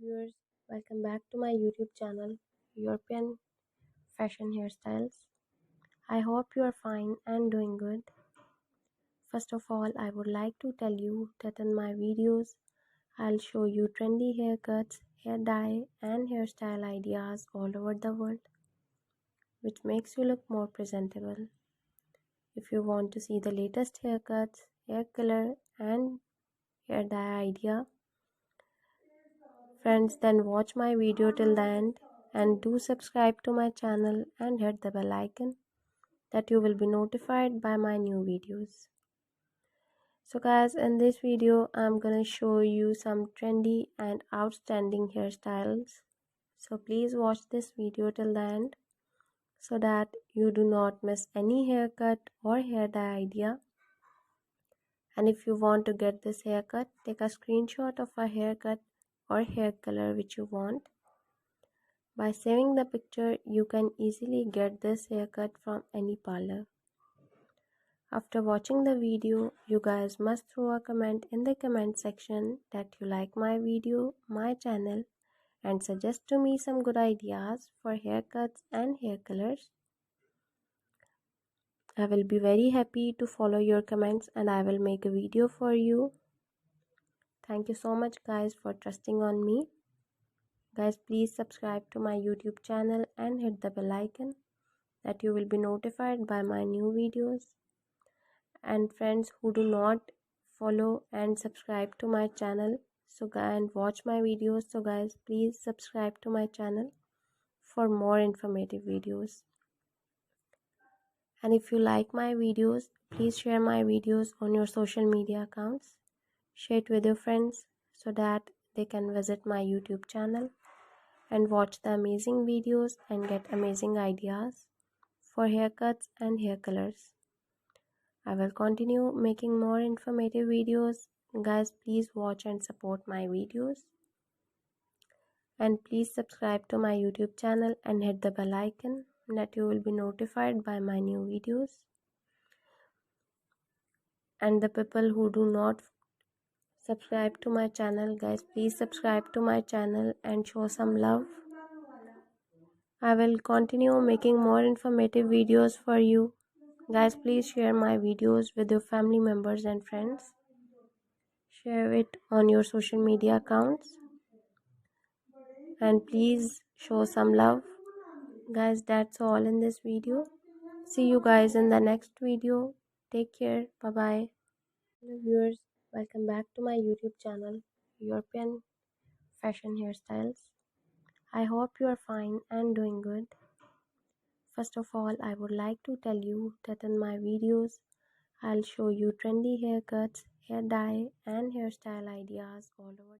viewers, welcome back to my YouTube channel, European Fashion Hairstyles. I hope you are fine and doing good. First of all, I would like to tell you that in my videos, I'll show you trendy haircuts, hair dye and hairstyle ideas all over the world, which makes you look more presentable. If you want to see the latest haircuts, hair color and hair dye idea, friends, then watch my video till the end and do subscribe to my channel and hit the bell icon that you will be notified by my new videos. So guys, in this video I'm gonna show you some trendy and outstanding hairstyles. So please watch this video till the end so that you do not miss any haircut or hair dye idea. And if you want to get this haircut, take a screenshot of a haircut or hair color which you want. By saving the picture, you can easily get this haircut from any parlor. After watching the video, you guys must throw a comment in the comment section that you like my video, my channel, and suggest to me some good ideas for haircuts and hair colors. I will be very happy to follow your comments and I will make a video for you. Thank you so much guys for trusting on me. Guys, please subscribe to my YouTube channel and hit the bell icon that you will be notified by my new videos. And friends who do not follow and subscribe to my channel and watch my videos, so guys, please subscribe to my channel for more informative videos. And if you like my videos, please share my videos on your social media accounts. Share it with your friends so that they can visit my YouTube channel and watch the amazing videos and get amazing ideas for haircuts and hair colors. I will continue making more informative videos. Guys, please watch and support my videos. And please subscribe to my YouTube channel and hit the bell icon that you will be notified by my new videos. And the people who do not subscribe to my channel, guys, please subscribe to my channel and show some love. I will continue making more informative videos for you. Guys, please share my videos with your family members and friends. Share it on your social media accounts. And please show some love. Guys, that's all in this video. See you guys in the next video. Take care. Bye bye. Hello viewers, welcome back to my YouTube channel, European Fashion Hairstyles. I hope you are fine and doing good. First of all, I would like to tell you that in my videos, I'll show you trendy haircuts, hair dye and hairstyle ideas all over.